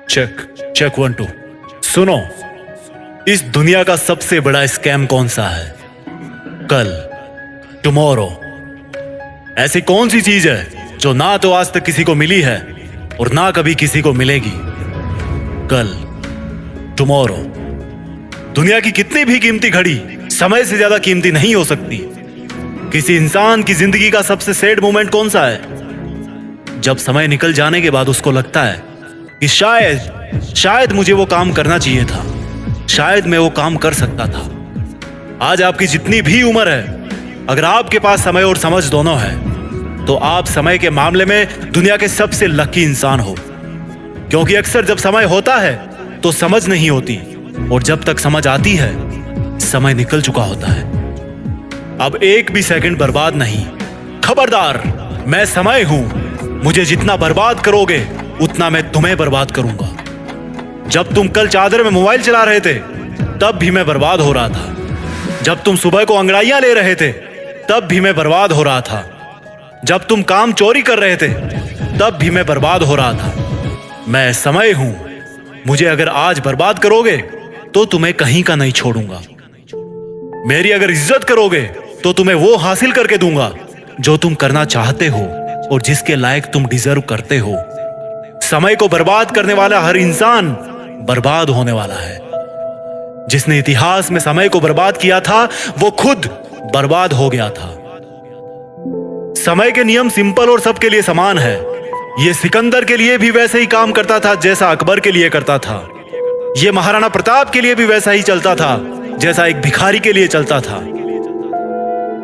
Check check 1 2। सुनो, इस दुनिया का सबसे बड़ा स्कैम कौन सा है? कल, टुमारो। ऐसी कौन सी चीज है जो ना तो आज तक किसी को मिली है और ना कभी किसी को मिलेगी? कल, टुमारो। दुनिया की कितनी भी कीमती घड़ी समय से ज्यादा कीमती नहीं हो सकती। किसी इंसान की जिंदगी का सबसे सैड मोमेंट कौन सा है? जब समय निकल जाने के बाद उसको लगता है कि शायद मुझे वो काम करना चाहिए था, शायद मैं वो काम कर सकता था। आज आपकी जितनी भी उम्र है, अगर आपके पास समय और समझ दोनों है तो आप समय के मामले में दुनिया के सबसे लकी इंसान हो। क्योंकि अक्सर जब समय होता है तो समझ नहीं होती, और जब तक समझ आती है समय निकल चुका होता है। अब एक भी सेकंड बर्बाद नहीं। खबरदार, मैं समय हूं। मुझे जितना बर्बाद करोगे उतना मैं तुम्हें बर्बाद करूंगा। जब तुम कल चादर में मोबाइल चला रहे थे तब भी मैं बर्बाद हो रहा था। जब तुम सुबह को अंगड़ाइयां ले रहे थे तब भी मैं बर्बाद हो रहा था। जब तुम काम चोरी कर रहे थे तब भी मैं बर्बाद हो रहा था। मैं समय हूं। मुझे अगर आज बर्बाद करोगे तो तुम्हें कहीं का नहीं छोड़ूंगा। मेरी अगर इज्जत करोगे तो तुम्हें वो हासिल करके दूंगा जो तुम करना चाहते हो और जिसके लायक तुम डिजर्व करते हो। समय को बर्बाद करने वाला हर इंसान बर्बाद होने वाला है। जिसने इतिहास में समय को बर्बाद किया था वो खुद बर्बाद हो गया था। समय के नियम सिंपल और सबके लिए समान है। ये सिकंदर के लिए भी वैसे ही काम करता था जैसा अकबर के लिए करता था। ये महाराणा प्रताप के लिए भी वैसा ही चलता था जैसा एक भिखारी के लिए चलता था।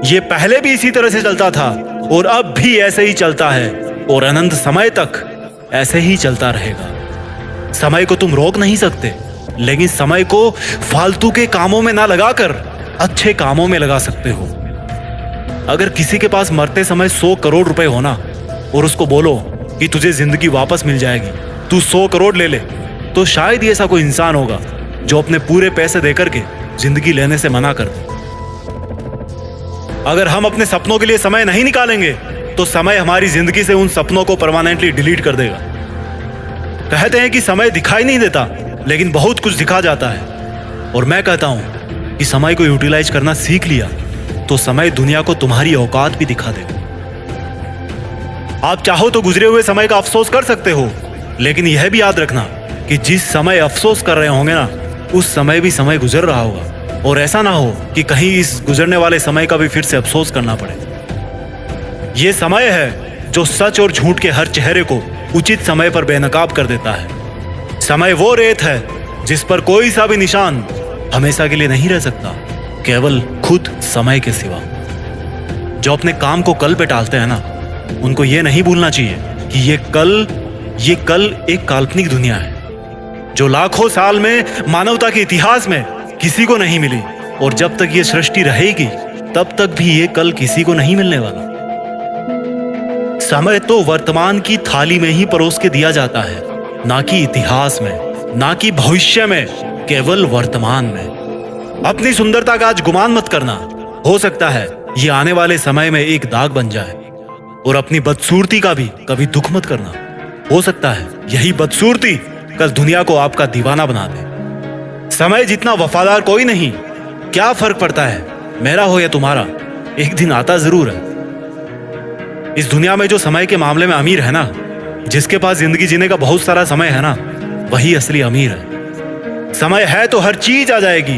ये पहले भी इसी तरह से चलता था और अब भी ऐसे ही चलता है और अनंत समय तक ऐसे ही चलता रहेगा। समय को तुम रोक नहीं सकते, लेकिन समय को फालतू के कामों में ना लगाकर अच्छे कामों में लगा सकते हो। अगर किसी के पास मरते समय 100 करोड़ रुपए होना और उसको बोलो कि तुझे जिंदगी वापस मिल जाएगी, तू 100 करोड़ ले ले, तो शायद ही ऐसा कोई इंसान होगा जो अपने पूरे पैसे देकर के जिंदगी लेने से मना कर दे। अगर हम अपने सपनों के लिए समय नहीं निकालेंगे तो समय हमारी जिंदगी से उन सपनों को परमानेंटली डिलीट कर देगा। कहते हैं कि समय दिखाई नहीं देता, लेकिन बहुत कुछ दिखा जाता है। और मैं कहता हूं कि समय को यूटिलाइज करना सीख लिया तो समय दुनिया को तुम्हारी औकात भी दिखा देगा। आप चाहो तो गुजरे हुए समय का अफसोस कर सकते हो, लेकिन यह भी याद रखना कि जिस समय अफसोस कर रहे होंगे ना, उस समय भी समय गुजर रहा होगा। और ऐसा ना हो कि कहीं इस गुजरने वाले समय का भी फिर से अफसोस करना पड़े। यह समय है जो सच और झूठ के हर चेहरे को उचित समय पर बेनकाब कर देता है। समय वो रेत है जिस पर कोई सा भी निशान हमेशा के लिए नहीं रह सकता, केवल खुद समय के सिवा। जो अपने काम को कल पे टालते हैं ना, उनको ये नहीं भूलना चाहिए कि ये कल एक काल्पनिक दुनिया है जो लाखों साल में मानवता के इतिहास में किसी को नहीं मिली, और जब तक ये सृष्टि रहेगी तब तक भी ये कल किसी को नहीं मिलने वाला। समय तो वर्तमान की थाली में ही परोस के दिया जाता है, ना कि इतिहास में, ना कि भविष्य में, केवल वर्तमान में। अपनी सुंदरता का आज गुमान मत करना। हो सकता है ये आने वाले समय में एक दाग बन जाए। और अपनी बदसूरती का भी कभी दुख मत करना। हो सकता है यही बदसूरती कल दुनिया को आपका दीवाना बना दे। समय जितना वफादार कोई नहीं। क्या फर्क पड़ता है मेरा हो या तुम्हारा, एक दिन आता जरूर है। इस दुनिया में जो समय के मामले में अमीर है ना, जिसके पास जिंदगी जीने का बहुत सारा समय है ना, वही असली अमीर है। समय है तो हर चीज आ जाएगी,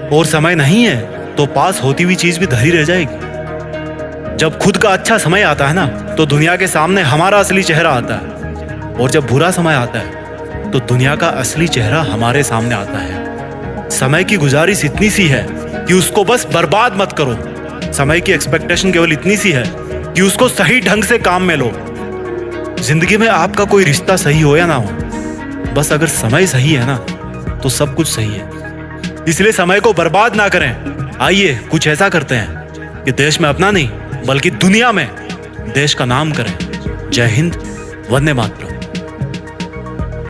और समय नहीं है तो पास होती हुई चीज भी धरी रह जाएगी। जब खुद का अच्छा समय आता है ना, तो दुनिया के सामने हमारा असली चेहरा आता है, और जब बुरा समय आता है तो दुनिया का असली चेहरा हमारे सामने आता है। समय की गुजारिश इतनी सी है कि उसको बस बर्बाद मत करो। समय की एक्सपेक्टेशन केवल इतनी सी है कि उसको सही ढंग से काम में लो। जिंदगी में आपका कोई रिश्ता सही हो या ना हो, बस अगर समय सही है ना तो सब कुछ सही है। इसलिए समय को बर्बाद ना करें। आइए कुछ ऐसा करते हैं कि देश में अपना नहीं बल्कि दुनिया में देश का नाम करें। जय हिंद, वंदे मातरम।